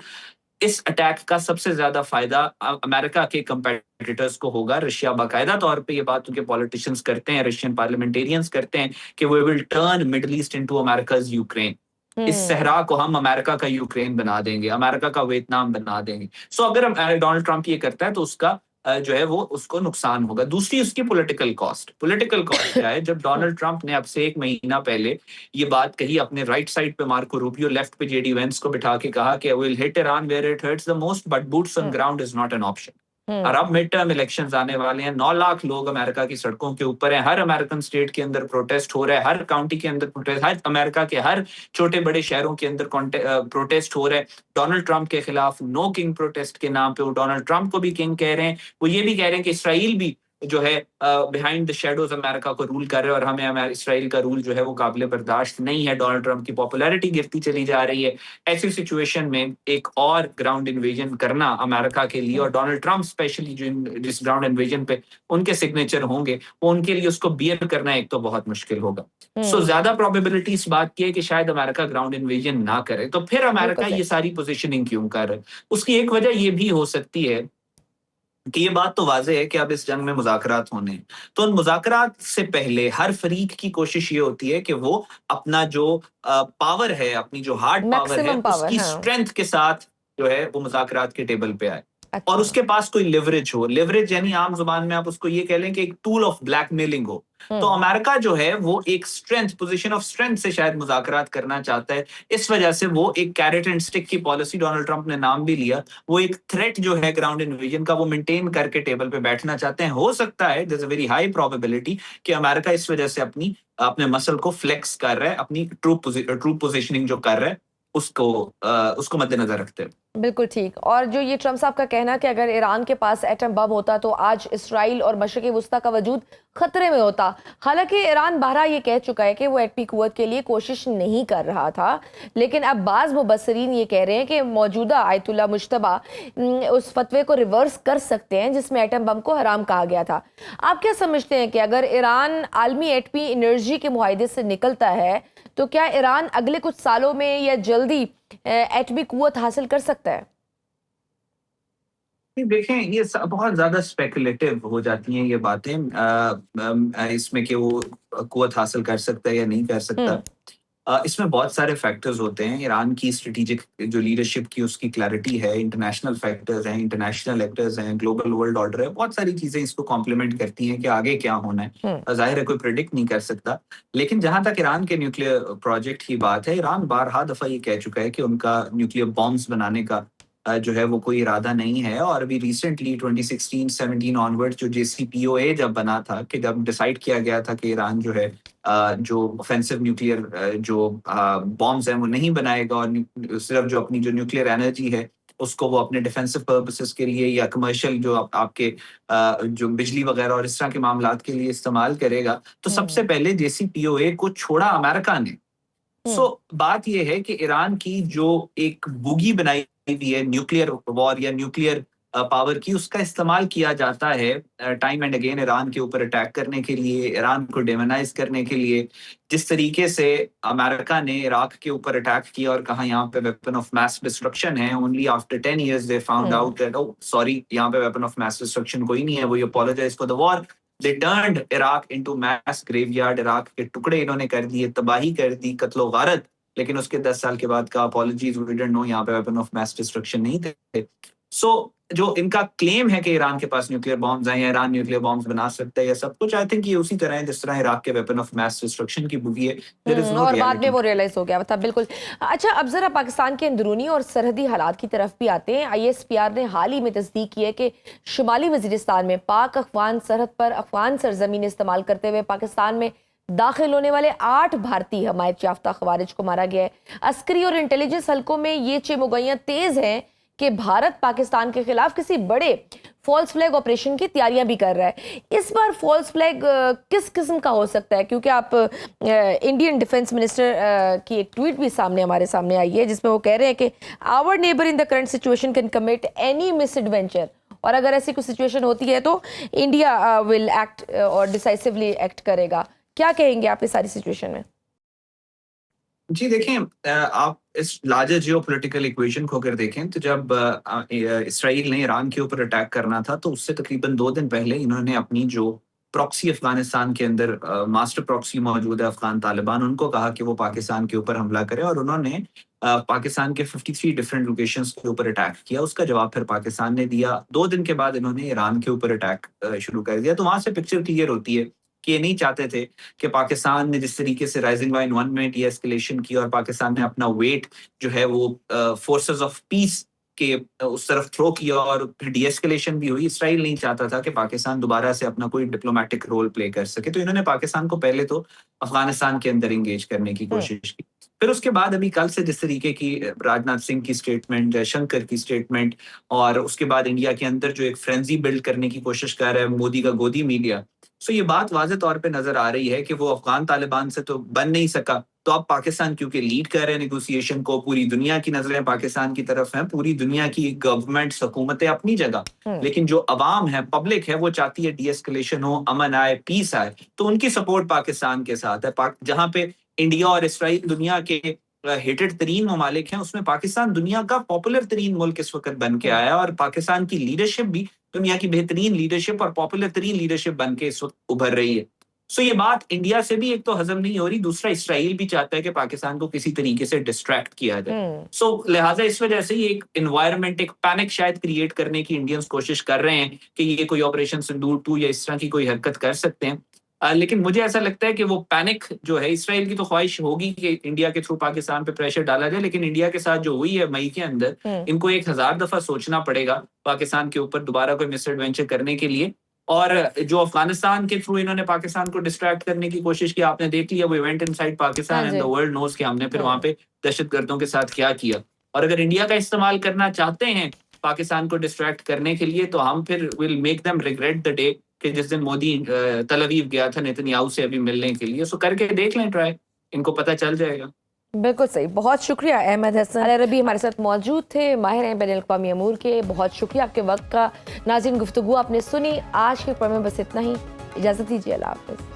इस अटैक का सबसे ज्यादा फायदा अमेरिका के कंपेटिटर्स को होगा। रशिया बाकायदा तौर पे ये बात उनके पॉलिटिशियंस करते हैं, रशियन पार्लियामेंटेरियंस करते हैं कि we will turn Middle East into America's Ukraine. इस सहरा को हम अमेरिका का यूक्रेन बना देंगे, अमेरिका का वियतनाम बना देंगे। सो अगर डोनाल्ड ट्रंप ये करता है तो उसका जो है वो उसको नुकसान होगा। दूसरी उसकी पॉलिटिकल कॉस्ट क्या है? जब डोनाल्ड ट्रंप ने अब से 1 महीना पहले ये बात कही, अपने राइट साइड पे मार्को रूबियो, लेफ्ट पे जेडी वेंस को बिठा के कहा कि will hit Iran where it hurts the most but boots on ground is not an option. और अब मिड टर्म इलेक्शंस आने वाले हैं, 9 लाख लोग अमेरिका की सड़कों के ऊपर हैं, हर अमेरिकन स्टेट के अंदर प्रोटेस्ट हो रहा है, हर काउंटी के अंदर प्रोटेस्ट, हर अमेरिका के हर छोटे बड़े शहरों के अंदर प्रोटेस्ट हो रहा है डोनाल्ड ट्रंप के खिलाफ। नो किंग प्रोटेस्ट के नाम पे वो डोनाल्ड ट्रंप को भी किंग कह रहे हैं। वो ये भी कह रहे हैं कि इसराइल भी जो है बिहाइंड द शेडोज अमेरिका को रूल कर रहे हैं और हमें इसराइल का रूल जो है वो काबिल बर्दाश्त नहीं है। डोनाल्ड ट्रंप की पॉपुलैरिटी गिरती चली जा रही है। ऐसी सिचुएशन में एक और ग्राउंड इन्वेजन करना अमेरिका के लिए, और डोनाल्ड ट्रंप स्पेशली जिस ग्राउंड इन्वेजन पे उनके सिग्नेचर होंगे, वो उनके लिए उसको बियर करना एक तो बहुत मुश्किल होगा। सो ज्यादा प्रोबेबिलिटी इस बात की है कि शायद अमेरिका ग्राउंड इन्वेजन ना करे। तो फिर अमेरिका ये सारी पोजिशनिंग क्यों कर रहा है? उसकी एक वजह ये भी हो सकती है कि ये बात तो वाज़ेह है कि अब इस जंग में मुज़ाकरात होने हैं। तो उन मुज़ाकरात से पहले हर फरीक की कोशिश ये होती है कि वो अपना जो पावर है, अपनी जो हार्ड पावर है, उसकी स्ट्रेंथ के साथ जो है वो मुज़ाकरात के टेबल पे आए। और उसके पास कोई लिवरेज हो। लिवरेज यानी आम जुबान में आप उसको ये कह लें कि एक टूल ऑफ ब्लैकमेलिंग हो। तो अमेरिका जो है वो एक पोजीशन ऑफ स्ट्रेंथ से शायद मुज़ाकरात करना चाहता है। इस वजह से वो एक कैरेट एंड स्टिक की पॉलिसी, डोनाल्ड ट्रंप ने नाम भी लिया, वो एक थ्रेट जो है ग्राउंड इन्वेजन का वो मेंटेन करके टेबल पे बैठना चाहते हैं। हो सकता है there is a very high probability कि अमेरिका इस वजह से अपने मसल को फ्लेक्स कर रहा है, अपनी ट्रूप पोजीशनिंग जो कर रहा है उसको मद्देनजर रखते हैं। बिल्कुल ठीक। और जो ये ट्रंप साहब का कहना कि अगर ईरान के पास एटम बम होता तो आज इसराइल और मशरिक़ वस्ता का वजूद खतरे में होता। हालांकि ईरान बहरा ये कह चुका है कि वो एटमी कुव्वत के लिए कोशिश नहीं कर रहा था, लेकिन अब बाज़ मुबस्सरीन ये कह रहे हैं कि मौजूदा आयतुल्ला मुज्तबा उस फतवे को रिवर्स कर सकते हैं जिसमें एटम बम को हराम कहा गया था। आप क्या समझते हैं कि अगर ईरान आलमी एटमी एनर्जी के मुआहदे से निकलता है तो क्या ईरान अगले कुछ सालों में या जल्दी एटमी कुव्वत हासिल कर सकता है? देखें, ये बहुत ज्यादा स्पेकुलेटिव हो जाती हैं ये बातें इसमें कि वो कुव्वत हासिल कर सकता है या नहीं कर सकता। इसमें बहुत सारे फैक्टर्स होते हैं। ईरान की स्ट्रेटेजिक जो लीडरशिप की उसकी क्लैरिटी है, इंटरनेशनल फैक्टर्स हैं, इंटरनेशनल एक्टर्स हैं, ग्लोबल वर्ल्ड ऑर्डर है, बहुत सारी चीजें इसको कॉम्प्लीमेंट करती हैं कि आगे क्या होना है। जाहिर है कोई प्रेडिक्ट नहीं कर सकता। लेकिन जहां तक ईरान के न्यूक्लियर प्रोजेक्ट की बात है, ईरान बारहा दफा ये कह चुका है कि उनका न्यूक्लियर बॉम्ब्स बनाने का जो है वो कोई इरादा नहीं है। और अभी रिसेंटली 2016-17 ऑनवर्ड जो JCPOA जब बना था, कि जब डिसाइड किया गया था कि ईरान जो है जो ऑफेंसिव न्यूक्लियर जो बॉम्ब्स हैं वो नहीं बनाएगा और सिर्फ जो अपनी जो न्यूक्लियर एनर्जी है उसको वो अपने डिफेंसिव पर्पसेस के लिए या कमर्शियल जो आपके जो बिजली वगैरह और इस तरह के मामलात के लिए इस्तेमाल करेगा, तो सबसे पहले JCPOA को छोड़ा अमेरिका ने। सो बात ये है कि ईरान की जो एक बुगी बनाई हुई है न्यूक्लियर वॉर या न्यूक्लियर पावर की, उसका इस्तेमाल किया जाता है टाइम एंड अगेन ईरान के ऊपर अटैक करने के लिए, ईरान को डेमोनाइज करने के लिए। जिस तरीके से अमेरिका ने इराक के ऊपर अटैक किया और कहा यहाँ पे वेपन ऑफ मैस डिस्ट्रक्शन है, only after 10 years they found out that oh sorry, यहाँ पे वेपन ऑफ मैस डिस्ट्रक्शन कोई नहीं है, वो apologise for the war. They turned Iraq into mass graveyard, Iraq के टुकड़े इन्होंने कर दिए, तबाही कर दी, कत्लो गारत। लेकिन उसके 10 साल के बाद का अपॉलॉजीज, वी डिडंट नो, यहाँ पे वेपन ऑफ मैस डिस्ट्रक्शन नहीं थे। सो जो इनका क्लेम है कि ईरान के पास न्यूक्लियर बॉम्ब्स हैं या ईरान न्यूक्लियर बॉम्ब्स बना सकता है या सब कुछ, आई थिंक ये उसी तरह है जिस तरह इराक के वेपन ऑफ मैस डिस्ट्रक्शन की बुगी है। There is no और बाद में reality. वो रियलाइज हो गया था, बिल्कुल। अच्छा, अब जरा पाकिस्तान के अंदरूनी और सरहदी हालात की तरफ भी आते हैं। ISPR ने हाल ही में तस्दीक की है कि शुमाली वजीरिस्तान में पाक अफगान सरहद पर अफगान सरजमीन इस्तेमाल करते हुए पाकिस्तान में दाखिल होने वाले 8 भारतीय हमायत याफ्ता खवारिज को मारा गया है। अस्करी और इंटेलिजेंस हलकों में ये चिमुगैयां तेज हैं कि भारत पाकिस्तान के खिलाफ किसी बड़े फॉल्स फ्लैग ऑपरेशन की तैयारियां भी कर रहा है। इस बार फॉल्स फ्लैग किस किस्म का हो सकता है? क्योंकि आप इंडियन डिफेंस मिनिस्टर की एक ट्वीट भी हमारे सामने आई है जिसमें वो कह रहे हैं कि our neighbour in the current situation can commit any misadventure, और अगर ऐसी कोई सिचुएशन होती है तो इंडिया विल एक्ट और डिसाइसिवली एक्ट करेगा। क्या कहेंगे आप इस सारी सिचुएशन में? जी देखें, आप इस लार्जर जियोपॉलिटिकल इक्वेशन को अगर देखें तो जब इसराइल ने ईरान के ऊपर अटैक करना था तो उससे तकरीबन 2 दिन पहले इन्होंने अपनी जो प्रॉक्सी अफगानिस्तान के अंदर मास्टर प्रॉक्सी मौजूद है अफगान तालिबान, उनको कहा कि वो पाकिस्तान के ऊपर हमला करें, और उन्होंने पाकिस्तान के 53 डिफरेंट लोकेशंस के ऊपर अटैक किया। उसका जवाब फिर पाकिस्तान ने दिया। 2 दिन के बाद इन्होंने ईरान के ऊपर अटैक शुरू कर दिया। तो वहां से पिक्चर क्लियर होती है कि ये नहीं चाहते थे कि पाकिस्तान ने जिस तरीके से राइजिंग लाइन 1 में डी एस्केलेशन की और पाकिस्तान ने अपना वेट जो है वो फोर्सेस ऑफ पीस के उस तरफ थ्रो किया और फिर डी एस्केलेशन भी हुई। इसराइल नहीं चाहता था कि पाकिस्तान दोबारा से अपना कोई डिप्लोमेटिक रोल प्ले कर सके, तो इन्होंने पाकिस्तान को पहले तो अफगानिस्तान के अंदर एंगेज करने की कोशिश की। फिर उसके बाद अभी कल से जिस तरीके की राजनाथ सिंह की स्टेटमेंट, जयशंकर की स्टेटमेंट, और उसके बाद इंडिया के अंदर जो एक फ्रेंजी बिल्ड करने की कोशिश कर रहा है मोदी का गोदी मीडिया, सो ये बात वाज़ेह तौर पे नजर आ रही है कि वो अफगान तालिबान से तो बन नहीं सका, तो अब पाकिस्तान क्योंकि लीड कर रहे हैं नेगोशिएशन को, पूरी दुनिया की नजरें पाकिस्तान की तरफ हैं, पूरी दुनिया की गवर्नमेंट हुकूमतें अपनी जगह, लेकिन जो अवाम है, पब्लिक है, वो चाहती है डी एस्केलेशन हो, अमन आए, पीस आए, तो उनकी सपोर्ट पाकिस्तान के साथ है। जहां पे इंडिया और इसराइल दुनिया के हेटेड तरीन ममालिक हैं, उसमें पाकिस्तान दुनिया का पॉपुलर तरीन मुल्क इस वक्त बन के आया है, और पाकिस्तान की लीडरशिप भी दुनिया की बेहतरीन लीडरशिप और पॉपुलर तरीन लीडरशिप बन के इस वक्त उभर रही है। सो ये बात इंडिया से भी एक तो हजम नहीं हो रही, दूसरा इसराइल भी चाहता है कि पाकिस्तान को किसी तरीके से डिस्ट्रैक्ट किया जाए। सो लिहाजा इस वजह से ये एक एनवायरनमेंट, एक पैनिक शायद क्रिएट करने की इंडियंस कोशिश कर रहे हैं कि ये कोई ऑपरेशन सिंदूर 2 या इस तरह की कोई हरकत कर सकते हैं। लेकिन मुझे ऐसा लगता है कि वो पैनिक जो है, इसराइल की तो ख्वाहिश होगी कि इंडिया के थ्रू पाकिस्तान पे प्रेशर डाला जाए, लेकिन इंडिया के साथ जो हुई है मई के अंदर, इनको 1000 दफा सोचना पड़ेगा पाकिस्तान के ऊपर दोबारा कोई मिस एडवेंचर करने के लिए। और जो अफगानिस्तान के थ्रू इन्होंने पाकिस्तान को डिस्ट्रैक्ट करने की कोशिश की, आपने देख लिया, वो event inside Pakistan and the world knows कि हमने फिर वहां पे दहशतगर्दों के साथ क्या किया। और अगर इंडिया का इस्तेमाल करना चाहते हैं पाकिस्तान को डिस्ट्रैक्ट करने के लिए, तो हम फिर will make them regret the day कि जिस दिन मोदी तल अवीव गया था नेतन्याहू से अभी मिलने के लिए। सो करके देख लें ट्राई, इनको पता चल जाएगा। बिल्कुल सही, बहुत शुक्रिया। अहमद हसन अल अरबी हमारे साथ मौजूद थे, माहिर हैं बैनुल अक़वामी अमूर के। बहुत शुक्रिया आपके वक्त का। नाज़रीन, गुफ्तगू आपने सुनी। आज के प्रोग्राम में बस इतना ही, इजाज़त दीजिए, अल्लाह हाफ़िज़।